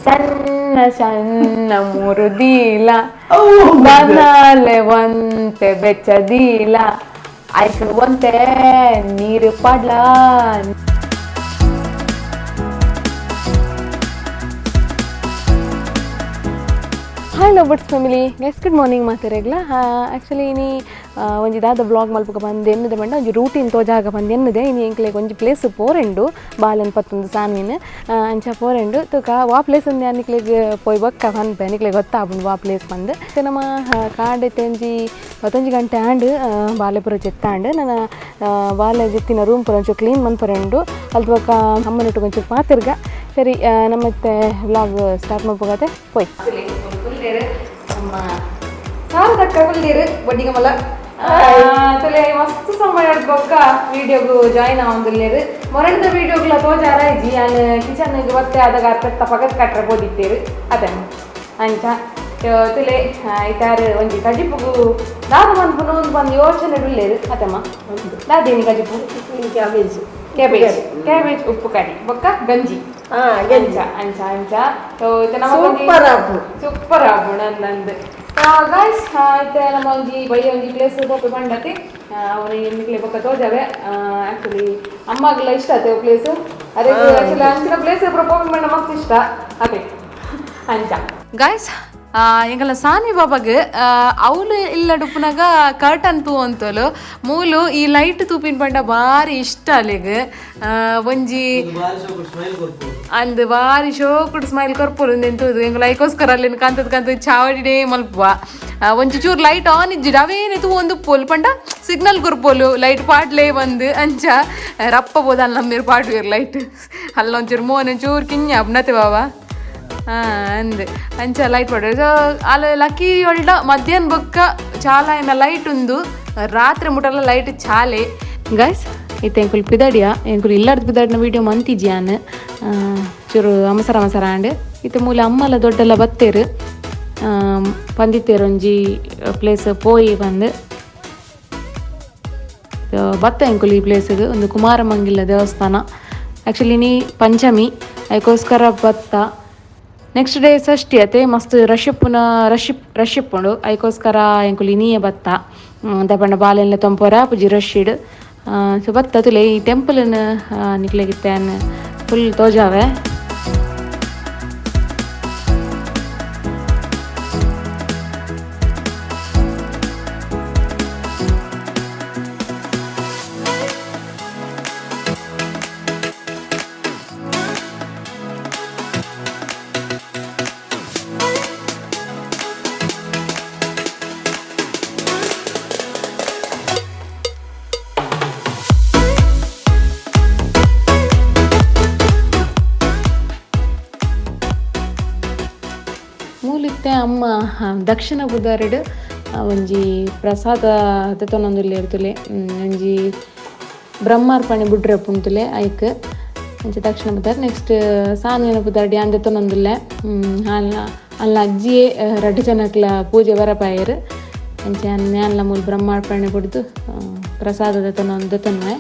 ಸಣ್ಣ ಸಣ್ಣ ಮುರುದೀಲ ಬನಾಲೆ ಒಂತೆ ಬೆಚ್ಚದೀಲ ಆಯ್ತು ಒಂತೆ ನೀರು ಪಡ್ಲ. Hi lovebirds family guys good morning ಮಾತಾರೆಗ್ಲ. ಆ್ಯಕ್ಚುಲಿ ಇನಿ ಒಂಜಿ ದಾದ ಬ್ಲಾಗ್ ಮಲ್ಪಕ ಬಂದು ಎನ್ನದೆ ಬಂಡ ಒಂಜಿ ರೂಟೀನ್ ತೋಜಾಗ ಬಂದು ಎನ್ನದೆ ಇನಿ ಎಂಕ್ಲೆಗ್ ಒಂಜಿ ಪ್ಲೇಸ್ ಪೋರೆಂಡು ಬಾಲನ್ ಪತ್ತೊಂದು ಸಾನ್ವಿನ ಅಂಚ ಪೋರೆಂಡು ತುಕ ವಾ ಪ್ಲೇಸ್ ಒಂದು ಅನಿಕ್ಲೆಗ್ ಪೋಯ್ ಬೊಕ್ಕ ಬಂದ್ಪೆ ಅನಿಕ್ಲೆಗ್ ಗೊತ್ತಾಪುಂಡು ವಾ ಪ್ಲೇಸ್ ಬಂದು ನಮ್ಮ ಕಾಡೈತೆ ಒಂಜಿ 11 ಗಂಟೆ ಆಂಡ್ ಬಾಲೆ ಪುರ ಜೆತ್ತಾಂಡು ನನ್ನ ಬಾಲೆ ಜೆತ್ತಿನ ರೂಮ್ ಪುರ ಒಂಚೂರು ಕ್ಲೀನ್ ಮನ್ಪುರೆಂಡು ಅಲ್ದ ಬೊಕ್ಕ ಅಮ್ಮನಿಟ್ಟು ಒಂಚೂರು ಪಾತಿರ್ಗ ಸರಿ ನಮ್ಮತ್ತೆ ವ್ಲಾಗ್ ಸ್ಟಾರ್ಟ್ ಮಾಡ್ಬೋಗತ್ತೆ ಪೋಯ್ ಬಡ್ಡಿಗಮಲ ಮಸ್ತ್ ಸಮಯ ಬೊಕ್ಕ ವಿಡಿಯೋಗು ಜಾಯಿನ್ ಆವಂದುಲ್ಲೇರು ಮೊರಣ್ದ ವಿಡಿಯೋಗ್ಲ ತೋಜಾರ ಇಜ್ಜಿ ನಾನು ಕಿಚನ್ಗೆ ಬತ್ತೆ ಆದಾಗ ಪೆತ್ತ ಪಗತ್ ಕಟ್ರೆ ಬೋದಿತ್ತೇರು ಅದೇ ಅಂಚ ತುಲೆ ಇತಾರು ಒಂಜಿ ಕಜಿಪುಗು ದಾದ ಮನ್ಪುನು ಒಂದು ಯೋಚನೆ ಉಳ್ಳೇರು ಅತಮ್ಮ ದಾದೇನಿ ಕಜಿಪು ಕ್ಯಾಬೇಜ್ ಕ್ಯಾಬೇಜ್ ಕ್ಯಾಬೇಜ್ ಉಪ್ಪು ಕಡಿ ಬೊಕ್ಕ ಗಂಜಿ ಅಂಚ ಅಂಚ ಅಂಚ ಸೂಪರ್ ಆಪು ನಂದು ಗಾಯ್ಸ್ ಆಯ್ತು ನಮ್ಮ ಒಂಜಿ ಬಯ್ಯ ಒಂಜಿ ಪ್ಲೇಸ್ ಹೋಗಿ ಬಂಡತಿ ಅವನು ಎನ್ನಿಕ್ಲೆ ಬೊಕ್ಕ ತೋಜಾವೆ. ಆ್ಯಕ್ಚುಲಿ ಅಮ್ಮಗೆಲ್ಲ ಇಷ್ಟ ಆಯ್ತು ಪ್ಲೇಸು ಅದೇ ಆ್ಯಕ್ಚುಲಿ ಅಂಚಿನ ಪ್ಲೇಸ್ ಪ್ರಪೋಸ್ ಮಾಡ ಮಸ್ತ್ ಇಷ್ಟ ಅದೇ ಅಂಚ ಗಾಯ್ಸ್ ಎಂಗಲ್ಲ ಸಾನಿ ಬಾಬಾಗ ಅವಳು ಇಲ್ಲ ಡುಪ್ಪನಾಗ ಕರ್ಟನ್ ತೂ ಅಂತಲು ಮೂಲು ಈ ಲೈಟ್ ತೂಪಿನ ಪಂಡ ಭಾರಿ ಇಷ್ಟ ಅಲ್ಲಿಗ ಒಂಜಿ ಅಂದ್ ಭಾರಿ ಶೋಕುಡ್ ಸ್ಮೈಲ್ ಕೊರ್ಪುರು ಎಂತದು ಎಂಗ ಲೈಕೋಸ್ಕರ ಅಲ್ಲಿ ಕಂತದ ಚಾವಡಿನೇ ಮಲ್ಪುವ ಒಂಚಿ ಚೂರು ಲೈಟ್ ಆನ್ ಇಜ್ಜಿಡು ಅವೇನೆ ತೂ ಒಂದು ಪೋಲ್ ಪಂಡ ಸಿಗ್ನಲ್ ಕೊರ್ಪೋಲು ಲೈಟ್ ಪಾಡ್ಲೇ ಒಂದು ಅಂಚ ರಪ್ಪ ಬೋದಲ್ಲ ನಮ್ಮಿರು ಪಾಡ್ವೇರು ಲೈಟ್ ಅಲ್ಲೊಂಚೂರು ಮೋನ್ ಒಂಚೂರು ಕಿಂಜ ಅಬ್ನತೆ ಬಾಬಾ ಅಂದ್ ಅಂಚ ಲೈಟ್ ಪಡ್ರೆ ಸೊ ಅಲ್ಲಿ ಲಕ್ಕಿ ಒಳ್ಳ ಮಧ್ಯಾಹ್ನ ಬೊಕ್ಕ ಚಾಲ ಏನ ಲೈಟ್ ಉಂದು ರಾತ್ರಿ ಮುಟ್ಟಲ್ಲ ಲೈಟ್ ಚಾಲೆ ಗೈಸ್ ಇತ್ತೆ ಎಂಕುಲ್ ಪಿದಡಿಯ ಎಂಕುಲ್ ಇಲ್ಲಾರ್ದು ಪಿದಡಿನ ವೀಡಿಯೋ ಮಂತಿಜ್ಯಾನ್ ಚೂರು ಅಮಸರ ಆಂಡ್ ಇತ್ತೆ ಮೂಲ ಅಮ್ಮಲ ದೊಡ್ಡಲ್ಲ ಬತ್ತೇರು ಪಂದಿತ್ತೇರು ಒಂಜಿ ಪ್ಲೇಸ್ ಪೋಯಿ ಬಂದು ಬತ್ತ ಎಂಕುಲ್ ಈ ಪ್ಲೇಸ್ಗೆ ಒಂದು ಕುಮಾರಮಂಗಿಲ ದೇವಸ್ಥಾನ. ಆ್ಯಕ್ಚುಲಿ ನೀ ಪಂಚಮಿ ಅದಕ್ಕೋಸ್ಕರ ಬತ್ತ ನೆಕ್ಸ್ಟ್ ಡೇ ಷಷ್ಠಿ ಅತೆ ಮಸ್ತ್ ರಶ್ ಇಪ್ಪುಂಡು ಅದಕ್ಕೋಸ್ಕರ ಎಂಕುಲಿ ನೀಯೇ ಬತ್ತ ದಪಂಡ ಬಾಲೆಲ್ಲ ತೊಂಪೊರ ಪುಜಿ ರಶ್ಶಿಡ್ ಸೊ ಬತ್ತ ತುಲೆ ಈ ಟೆಂಪಲ್ನ ನಿಕ್ಲೆಗಿತ್ತೇನ್ ಫುಲ್ ತೋಜಾವೆ. ಮೂಲಿತ್ತೆ ಅಮ್ಮ ದಕ್ಷಿಣ ಬುಧರೆಡು ಒಂಜಿ ಪ್ರಸಾದ ತೆತ್ತೊಂದುಲ್ಲೆ ಇರ್ತುಲೆ ಒಂಜಿ ಬ್ರಹ್ಮಾರ್ಪಣೆ ಬುಡ್ರೆ ಪುಂತುಲೆ ಐಕ್ ಅಂಚೆ ದಕ್ಷಿಣ ಬುಧರ್. ನೆಕ್ಸ್ಟ್ ಸಾನ್ವಿನ ಬುಧರ್ಡಿ ಅಂದೆ ತೊನ್ನೊಂದುಲ್ಲೆ ಅಲ್ಲ ಅಜ್ಜಿಯೇ 2 ಜನಕ್ಲ ಪೂಜೆ ಬರಪಾಯರು ಅಂಚೆ ನ್ಯಾನ್ಲ ಮೂಲ ಬ್ರಹ್ಮಾರ್ಪಣೆ ಬುಡ್ದು ಪ್ರಸಾದ ತೊನ್ನೊಂದೆ.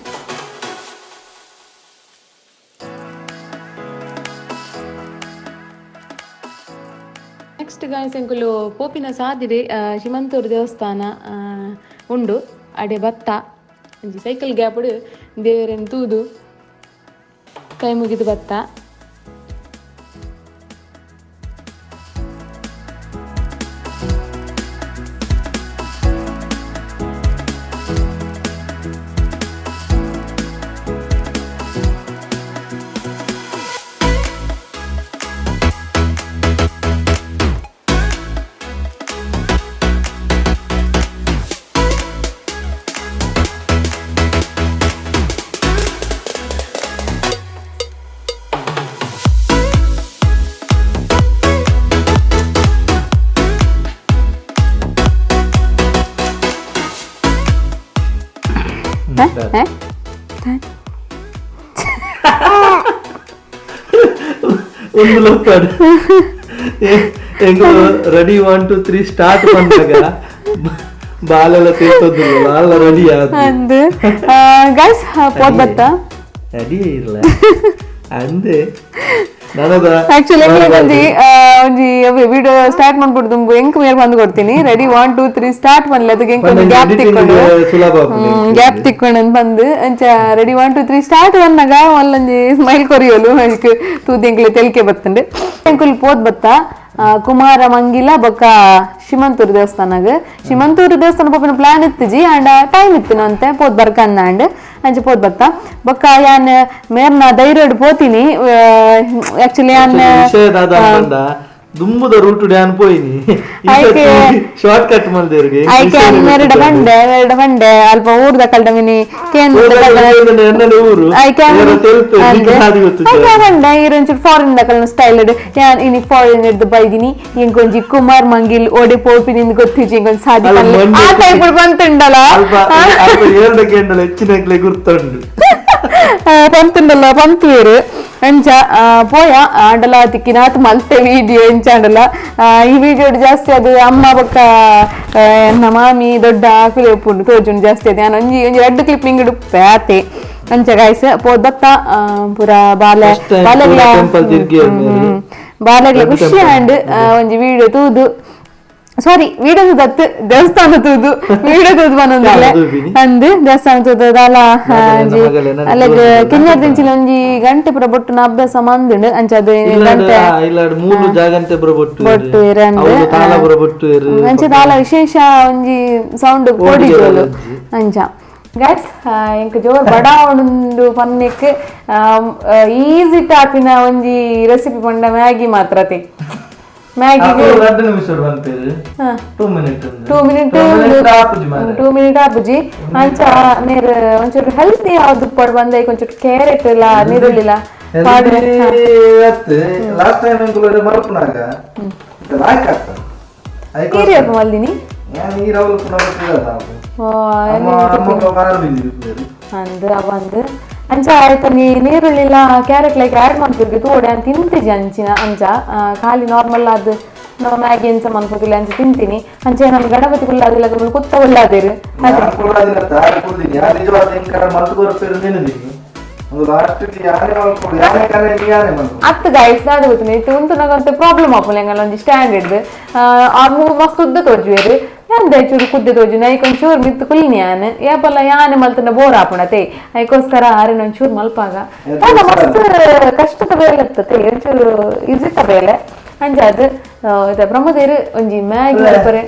ನೆಕ್ಸ್ಟ್ ಗಾಯ್ಸ್ ಎಂಕುಲು ಪೋಪಿನ ಸಾದಿಡೆ ಶಿಮಂತೂರು ದೇವಸ್ಥಾನ ಉಂಡು ಅಡೆ ಬತ್ತ ಒಂಜಿ ಸೈಕಲ್ ಗ್ಯಾಪುಡು ದೇವರನ್ನು ತೂದು ಕೈ ಮುಗಿದು ಬತ್ತ. ರೆಡಿ 1 2 3 ಸ್ಟಾರ್ಟ್ ಬಂದಾಗ ಬಾಲೆಲ್ಲ ತಿಳ್ತೋದಿಲ್ಲ ಬಾಲ ರೆಡಿ ಆದ ಗೈಸ್ ಪೋತ್ ಬತ್ತ ರೆಡಿ ಇರಲ್ಲ ಅಂದೆ ನನದ ಆಕ್ಚುಲಿ ಒಂಜಿ ವಿಡಿಯೋ ಸ್ಟಾರ್ಟ್ ಮಾಡ್ಬಿಡ್ದು ಎಂಕ್ ಮೇರ್ ಬಂದು ಕೊಡ್ತೀನಿ ರೆಡಿ 1 2 3 ಸ್ಟಾರ್ಟ್ ಮಾಡ್ಲಿ ಅದಕ್ಕೆ ಗ್ಯಾಪ್ ತಿಕ್ಕೊಂಡು ಬಂದು ಅಂಚ ರೆಡಿ 1 2 3 ಸ್ಟಾರ್ಟ್ ಬಂದಾಗ ಒಲ್ಲೊಂಜಿ ಸ್ಮೈಲ್ ಕೊರಿಯೋಲು ಅದಕ್ಕೆ ತೂದಿ ಎಂಕ್ಲೆ ತೆಲ್ಕೆ ಬತ್ತಂಡೆ ಎಂಕುಲ್ ಪೋದ್ ಬತ್ತ ಕುಮಾರ ಮಂಗಿಲ ಬೊಕ್ಕ ಶಿಮಂತೂರು ದೇವಸ್ಥಾನ ಪೋಪಿನ ಪ್ಲಾನ್ ಇತ್ತಿಜಿ ಅಂಡ್ ಟೈಮ್ ಇತ್ತಿನ ಅಂತೆ ಪೋದ್ ಬರ್ಕಂದ ಅಂಡ್ ಅಂಚೆ ಪೋದ್ ಬತ್ತ ಬೊಕ್ಕ ಯಾನ್ ಮೇರ್ನ ಧೈರ್ಯ ಪೋತೀನಿ ಆಕ್ಚುಲಿ ಯಾನ್ ದುಂಬುದ ರೂಟ್ ಡ್ಯಾನ್ ಪೋಯಿನಿ ಶಾರ್ಟ್ ಕಟ್ ಮಾಡ್ದೇವ್ರಿಗೆ ಎರಡು ಬಂಡೆ ಅಲ್ಪ ಊರ್ದ ಕಲ್ಡ ಮಿನಿ ಬಂಡೆ ಇರೊಂಚೂರು ಫಾರಿನ್ ದಕಲ್ನ ಸ್ಟೈಲ್ ಯಾನ್ ಇನಿ ಫಾರಿನ್ ಹಿಡ್ದು ಬೈದಿನಿ ಇಂಕೊಂಜಿ ಕುಮಾರ್ ಮಂಗಿಲ್ ಓಡೆ ಪೋಪಿನಿಂದ ಗೊತ್ತಿಜಿ ಇಂಕೊಂದ್ ಸಾದಿ ಆ ಟೈಪ್ ಬಂತುಂಡಲ್ಲ ಹೆಚ್ಚಿನ ಗುರ್ತುಂಡು ಪಂತುಂಡಲ್ಲ ಪಂತುವೇರು ಅಂಚ ಪೋಯ ಆಂಡಲ ತಿಕ್ಕಿನಾತ್ ಮಲ್ತೆ ವಿಡಿಯೋ ಎಂಚಾಂಡಲ ಈ ವಿಡಿಯೋ ಜಾಸ್ತಿ ಅದು ಅಮ್ಮ ಬೊಕ್ಕ ನಮ್ಮ ಮಾಮಿ ದೊಡ್ಡ ಆಕುಲೆ ಉಪ್ಪುಂಡು ತೋಜುಂಡು ಜಾಸ್ತಿ ಅದು ನಾನು ಒಂಜಿ 2 ಕ್ಲಿಪ್ಪಿಂಗ್ ಇಡು ಪ್ಯಾತೆ ಅಂಚ ಗಾಯ್ಸ್ ಪೋದ್ ಬತ್ತ ಪೂರ ಬಾಲೆಗ್ಲ ಖುಷಿ ಆಂಡ್ ಒಂಜಿ ವಿಡಿಯೋ ತೂದು ಸಾರಿ ವಿಡಿಯೋ ತೂದತ್ತು ದೇವಸ್ಥಾನ ತೂದು ವಿಡಿಯೋ ತೂದು ಬಂದೊಂದಿಲ್ಲ ಅಂದು ದೇವಸ್ಥಾನ ತೂದಲ್ಲ ಅಲ್ಲಿಗೆ ಕಿನ್ನರ್ ದಿಂಚಿಲ ಒಂಜಿ ಗಂಟೆ ಪುರ ಬೊಟ್ಟುನ ಅಭ್ಯಾಸ ಮಂದುಂಡು ಅಂಚ ಅದು ಗಂಟೆ ಬೊಟ್ಟು ಅಂಚ ತಾಲ ವಿಶೇಷ ಒಂಜಿ ಸೌಂಡ್ ಕೋಡಿಜೋಲು ಅಂಚ ಗೈಸ್ ಎಂಕ್ ಜೋರ್ ಬಡ ಉಂಡು ಪನ್ನೆಕ್ ಈಸಿ ಟಾಪಿನ ಒಂಜಿ ರೆಸಿಪಿ ಪಂಡ ಮ್ಯಾಗಿ ಮಾತ್ರತೆ ಮ್ಯಾಗಿಗೆ 2 ಮಿನಿಟ್ ಆಪುಜಿ ಅಂಚ ನೀರು ಒಂಚೂರು ಹೆಲ್ತಿ ಯಾವ್ದು ಪಡ್ ಬಂದ ಒಂಚೂರು ಕ್ಯಾರೆಟ್ ಇಲ್ಲ ನೀರುಳ್ಳಿಲ್ಲ ನೀರು ಮಲ್ದಿನಿ ಅಂದು ಅವಂದು ಅಂಚ ಆಯ್ತು ನೀರುಳ್ಳಿಲ್ಲ ಕ್ಯಾರೆಟ್ ಲೈಕ್ ಆ್ಯಡ್ ಮಾಡ್ತಿರ್ಗೆ ತೋಡೆ ಅಂತ ತಿಂತಿಜಿ ಅಂಚಿನ ಅಂಚ ಖಾಲಿ ನಾರ್ಮಲ್ ಅದು ನಾವು ಮ್ಯಾಗಿ ಎಂಚ ಮನ್ಕೋತಿಲ್ಲ ಅಂಚ ತಿಂತೀನಿ ಅಂಚೆ ನಮ್ ಗಣಪತಿ ಕುಲ್ಲಾದಿಲ್ಲ ಕುತ್ತ ಉಳ್ಳಾದಿರು ಅತ್ತು ಗಾಯ್ಸ್ ನಾಡು ಗೊತ್ತಿನ ಇಟ್ಟು ಉಂಟು ನಂಗಂತ ಪ್ರಾಬ್ಲಮ್ ಆಪುಲ್ ಹೆಂಗಲ್ಲ ಒಂಜಿ ಸ್ಟ್ಯಾಂಡರ್ಡ್ ಮಸ್ತ್ ಉದ್ದ ತೋಜುವೇರು ಎಂದ ಚೂರು ಕುದ್ದೆ ತೋಜು ನೈಕ್ ಒಂಚೂರು ಮಿತ್ತು ಕುಲ್ನಿ ಯಾನ್ ಏಪಲ್ಲ ಯಾನೆ ಮಲ್ತನ ಬೋರ್ ಆಪುಣತೆ ಅದಕ್ಕೋಸ್ಕರ ಆರಿನ ಒಂಚೂರು ಮಲ್ಪಾಗ ಮಸ್ತ್ ಕಷ್ಟದ ಬೇಲೆ ಇರ್ತತೆ ಒಂಚೂರು ಈಜಿತ್ತ ಬೇಲೆ ಅಂಜಾದ್ ಪ್ರಮೋದೇರು ಒಂಜಿ ಮ್ಯಾಗಿ ಮಲ್ಪರೆ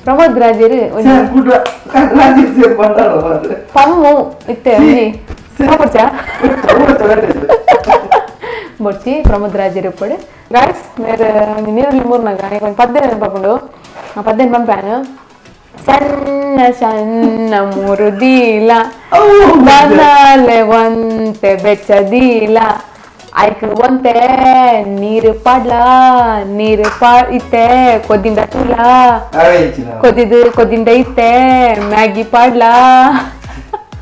ಪ್ರಮೋದ್ ರಾಜರು ಪಮ್ಮು ಇತ್ತೆ ಒಂಜಿ ಬೊಚ್ಚಿ ಪ್ರಮೋದ್ ರಾಜರು ಪಡೆ ಗಾಯ್ಸ್ ಮೇರೆ ನೀರುಳ್ಳಿ ಮೂರ್ನಾಗ ಒಂದು 10 ನೆನಪಾಕೊಂಡು 10 ಪಂಪ್ಯಾನು ಸಣ್ಣ ಸಣ್ಣ ಮುರುದೀಲ ಬನಾಲೆ ಒಂತೆ ಬೆಚ್ಚದೀಲ ಆಯ್ಕೆ ಒಂತೆ ನೀರು ಇತ್ತೆ ಕೊದ್ದಿಂದ ತುಲ ಕೊದ್ದಿಂದ ಇತ್ತೆ ಮ್ಯಾಗಿ ಪಾಡ್ಲಾ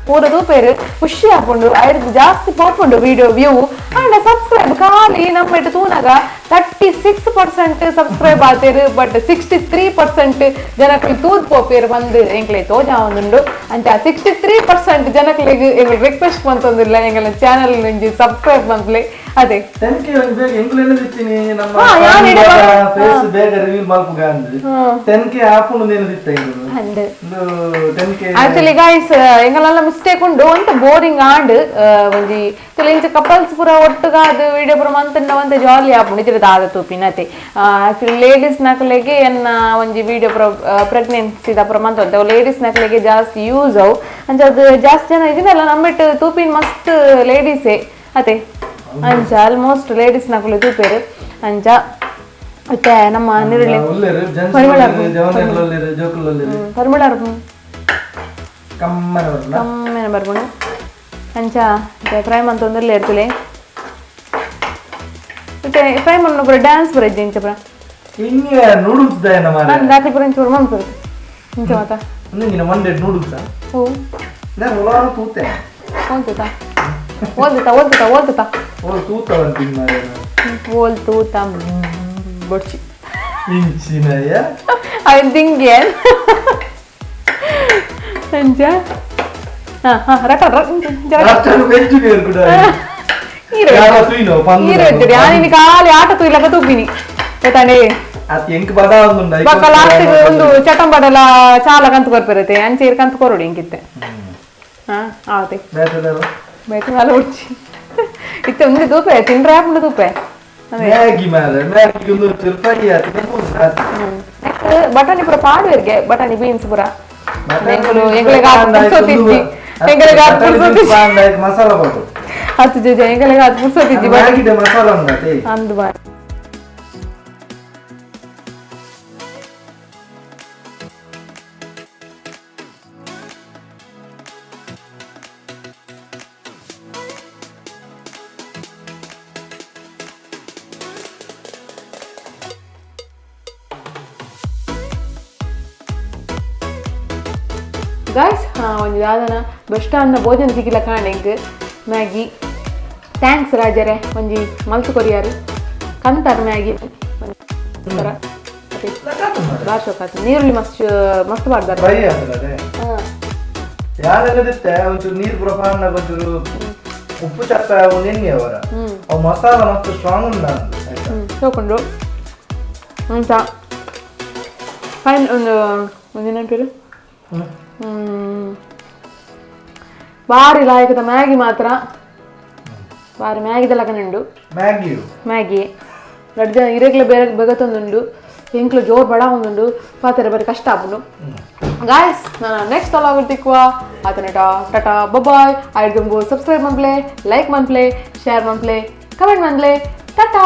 ಪೂರ ರೂಪಾಯಿ ಖುಷಿ ಹಾಕೊಂಡು ಐದು ಜಾಸ್ತಿ ಪಾಪುಂಡು ವಿಡಿಯೋ ವ್ಯೂ ಅಂಡ್ ಸಬ್ಸ್ಕ್ರೈಬ್ ಖಾಲಿ ನಮ್ಮ ಇಟ್ಟು ತೂನಾಗ 36% ಸಬ್ಸ್ಕ್ರೈಬ್ ಆತೇರು ಬಟ್ 63% ಜನಕ್ಕೆ ತೂದ್ ಪೋಪೇರು ಬಂದು ಎಂಕ್ಲೆ ತೋಜಾ ಒಂದುಂಡು ಅಂತ 63% ಜನಕ್ಕೆ ರಿಕ್ವೆಸ್ಟ್ ಬಂತಂದಿಲ್ಲ ಎಂಗಲ ಚಾನಲ್ ನಂಜಿ ಸಬ್ಸ್ಕ್ರೈಬ್ ಬಂದ್ಲೆ ಅದೇ ಆಕ್ಚುಲಿ ಗೈಸ್ ಎಂಗಲೆಲ್ಲ ಮಿಸ್ಟೇಕ್ ಉಂಡು ಅಂತ ಬೋರಿಂಗ್ ಆಂಡ್ ಒಂಜಿ ಕೆಲಂಚ ಕಪಲ್ಸ್ ಪೂರ ಒಟ್ಟುಗ ಅದು ವಿಡಿಯೋ ಪೂರ ಮಂತಂಡ ಒಂತೆ ಜಾಲಿ ಆಪುಂಡು ಇದ್ರ ದಾದ ತೂಪಿನತೆ ಆಕ್ಚುಲಿ ಲೇಡೀಸ್ ನಕಲೆಗೆ ಎನ್ನ ಒಂಜಿ ವಿಡಿಯೋ ಪೂರ ಪ್ರೆಗ್ನೆನ್ಸಿ ದ ಪೂರ ಮಂತ ಲೇಡೀಸ್ ನಕಲೆಗೆ ಜಾಸ್ತಿ ಯೂಸ್ ಅವು ಅಂಚ ಅದು ಜಾಸ್ತಿ ಜನ ಇದನ್ನೆಲ್ಲ ನಮ್ಮಿಟ್ಟು ತೂಪಿನ ಮಸ್ತ್ ಲೇಡೀಸೇ ಅದೇ ಅಂಚ ಆಲ್ಮೋಸ್ಟ್ ಲೇಡೀಸ್ ನಕಲು ತೂಪೇರು ಅಂಚ ಮತ್ತೆ ನಮ್ಮ ನೀರುಳ್ಳಿ ಪರಿಮಳ ಕಮ್ಮೆನ ಬರ್ಬೋದು ಅಂಚ ಫ್ರೈ ಮಂತ್ ಒಂದರಲ್ಲಿ ಇರ್ತಲೆ ಮತ್ತೆ ಫ್ರೈ ಮಣ್ಣು ಪೂರ ಡ್ಯಾನ್ಸ್ ಬರಜ್ಜಿ ಇಂಚ ಪೂರ ದಾಟಿ ಪೂರ ಇಂಚ ಪೂರ ಮಂತ್ ಇಂಚ ಮಾತ ಹ್ಞೂ ಓಲ್ತುತ್ತಾ ಬೊಡ್ಚಿ ಅವನ್ ತಿಂಗೇನ್ ಅಂಚ ರಟ ವೆಜ್ ಬೇರು ಕೂಡ నేను కాలి ఆట తూయిలాగా తూపిని ఎతండి ಎಂಕ್ ಬಡ ಒಂದುಂಡ ಬಕ್ಕ ಲಾಸ್ಟ್ ಒಂದು ಚಟಂ ಬಡಲ ಚಾಲ ಕಂತು ಕೊರ್ಪಿರತೆ ಅಂಚೇರ್ ಕಂತು ಕೊರಡಿ ಇಂಕಿತ್ತೆ ಆವತೆ ಬೇತ ಅಲ್ಲ ಉಡ್ಚಿ ಇತ್ತೆ ಒಂದು ದೂಪೆ ತಿಂಡ್ರೆ ಆಪುಂಡು ದೂಪೆ ಮ್ಯಾಗಿ ಮಾರೆ ಮ್ಯಾಗಿ ಒಂದು ತಿರ್ಪಡಿ ಆತಿ ಬಟಾಣಿ ಪುರ ಪಾಡುವೆರ್ಗೆ ಬಟಾಣಿ ಬೀನ್ಸ್ ಪುರ ಎಂಗಳಿಗೆ ಪುರ್ಸೋತಿಜ್ಜಿ ಎಂಗಳಿಗೆ ಪುರ್ಸೋತಿಜ್ಜಿ ಮಸಾಲಾ ಬೋದು ಹತ್ತು ಜೊಜ ಎಂಗಳಿಗೆ ಪುರ್ಸೋತಿಜ್ಜಿ ಮ್ಯಾಗಿದೆ ಮಸಾಲಾ ಉಂಡತೆ ಅಂದು ಬಾರಿ ಗಾಯ್ಸ್ ಒಂದು ಯಾವ್ದನ ಬಸ್ ಸ್ಟಾಂಡ್ನ ಭೋಜನ ಸಿಕ್ಕಿಲ್ಲ ಕಾಣೆಂಗ್ ಮ್ಯಾಗಿ ಥ್ಯಾಂಕ್ಸ್ ರಾಜರೇ ಒಂಜಿ ಮಲ್ತು ಕೊರಿಯಾರು ಕಂತಾರು ಮ್ಯಾಗಿ ಬಾರ್ಶೋಕಾತು ನೀರುಳ್ಳಿ ಮಸ್ತ್ ಮಸ್ತ್ ಮಾಡ್ತಾರೆ ಯಾನೆಲ್ಲದಿತ್ತೆ ಒಂಚೂರು ನೀರು ಪುರ ಪಾನ ಒಂಚೂರು ಉಪ್ಪು ಚಪ್ಪ ನೆನ್ನೆ ಅವರ ಅವು ಮಸಾಲ ಮಸ್ತ್ ಸ್ಟ್ರಾಂಗ್ ಉಂಟು ತಗೊಂಡು ಅಂತ ಫೈನ್ ಒಂದು ಒಂದೇನಂತೀರಿ ಭಾರಿ ಲಾಯಕದ ಮ್ಯಾಗಿ ಮಾತ್ರ ಭಾರಿ ಮ್ಯಾಗಿದೆಲ್ಲ ಕನುಂಡು ಮ್ಯಾಗಿ ದೊಡ್ಡ ಜನ ಇರೆಗ್ಲ ಬೇರೆ ಬೆಗತೊಂದುಂಡು ಎಂಕ್ಲು ಜೋರ್ ಬಡ ಒಂದುಂಡು ಪಾತ್ರೆ ಬರೀ ಕಷ್ಟ ಆಪುಂಡು ಗಾಯ್ಸ್ ನಾನು ನೆಕ್ಸ್ಟ್ ಅಲಾಗ್ ತಿಕ್ಕುವ ಆತನ ಟಾಟಾ ಬಬಾಯ್ ಐಡ್ಗಂಬು ಸಬ್ಸ್ಕ್ರೈಬ್ ಮನ್ಪ್ಲೆ ಲೈಕ್ ಮನ್ಪ್ಲೆ ಶೇರ್ ಮನ್ಪ್ಲೆ ಕಮೆಂಟ್ ಮನ್ಪ್ಲೆ ಟಾಟಾ.